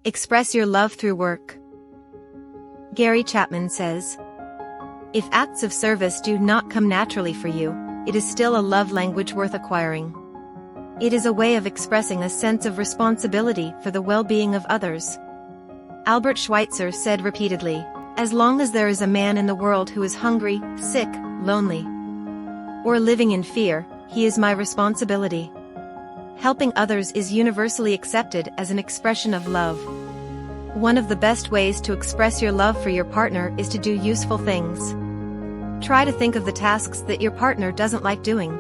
Express your love through work. Gary Chapman says, "If acts of service do not come naturally for you, it is still a love language worth acquiring. It is a way of expressing a sense of responsibility for the well-being of others." Albert Schweitzer said repeatedly, "As long as there is a man in the world who is hungry, sick, lonely, or living in fear, he is my responsibility." Helping others is universally accepted as an expression of love. One of the best ways to express your love for your partner is to do useful things. Try to think of the tasks that your partner doesn't like doing.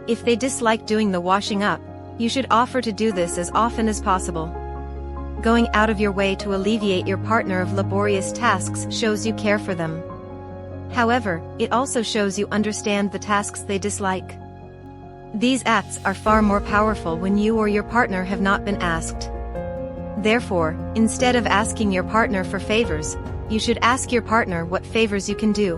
If they dislike doing the washing up, you should offer to do this as often as possible. Going out of your way to alleviate your partner of laborious tasks shows you care for them. However, it also shows you understand the tasks they dislike. These acts are far more powerful when you or your partner have not been asked. Therefore, instead of asking your partner for favors, you should ask your partner what favors you can do.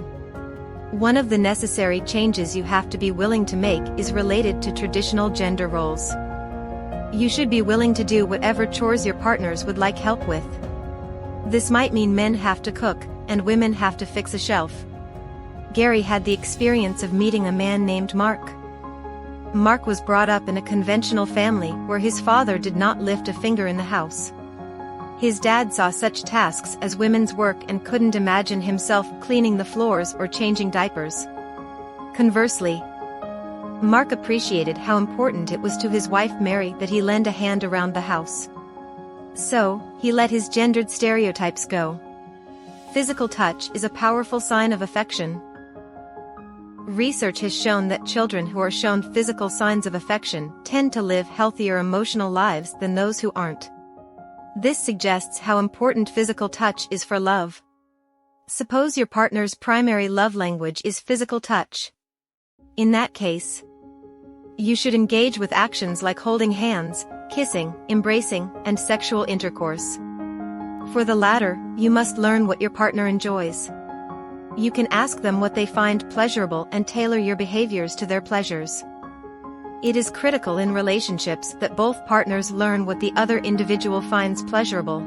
One of the necessary changes you have to be willing to make is related to traditional gender roles. You should be willing to do whatever chores your partners would like help with. This might mean men have to cook, and women have to fix a shelf. Gary had the experience of meeting a man named Mark. Mark was brought up in a conventional family where his father did not lift a finger in the house. His dad saw such tasks as women's work and couldn't imagine himself cleaning the floors or changing diapers. Conversely, Mark appreciated how important it was to his wife Mary that he lend a hand around the house. So, he let his gendered stereotypes go. Physical touch is a powerful sign of affection. Research has shown that children who are shown physical signs of affection tend to live healthier emotional lives than those who aren't. This suggests how important physical touch is for love. Suppose your partner's primary love language is physical touch. In that case, you should engage with actions like holding hands, kissing, embracing, and sexual intercourse. For the latter, you must learn what your partner enjoys. You can ask them what they find pleasurable and tailor your behaviors to their pleasures. It is critical in relationships that both partners learn what the other individual finds pleasurable.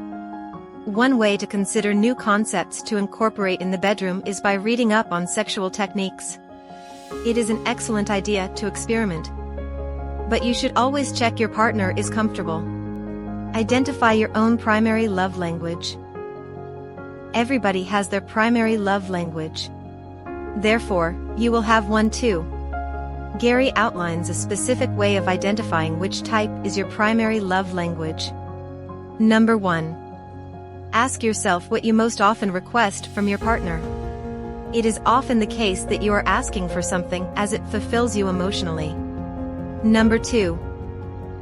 One way to consider new concepts to incorporate in the bedroom is by reading up on sexual techniques. It is an excellent idea to experiment. But you should always check your partner is comfortable. Identify your own primary love language. Everybody has their primary love language. Therefore, you will have one too. Gary outlines a specific way of identifying which type is your primary love language. Number 1. Ask yourself what you most often request from your partner. It is often the case that you are asking for something as it fulfills you emotionally. Number 2.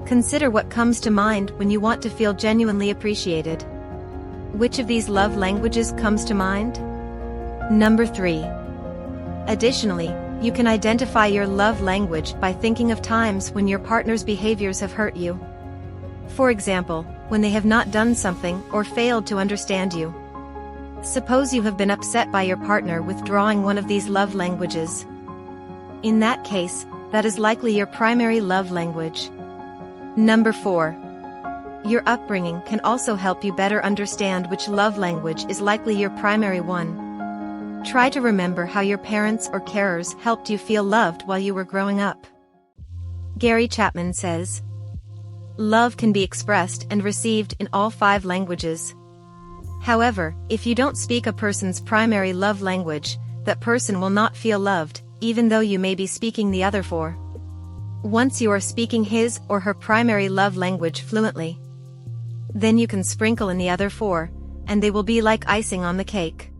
Consider what comes to mind when you want to feel genuinely appreciated. Which of these love languages comes to mind? Number 3. Additionally, you can identify your love language by thinking of times when your partner's behaviors have hurt you. For example, when they have not done something or failed to understand you. Suppose you have been upset by your partner withdrawing one of these love languages. In that case, that is likely your primary love language. Number 4. Your upbringing can also help you better understand which love language is likely your primary one. Try to remember how your parents or carers helped you feel loved while you were growing up. Gary Chapman says, "Love can be expressed and received in all 5 languages. However, if you don't speak a person's primary love language, that person will not feel loved, even though you may be speaking the other 4. Once you are speaking his or her primary love language fluently, then you can sprinkle in the other 4, and they will be like icing on the cake."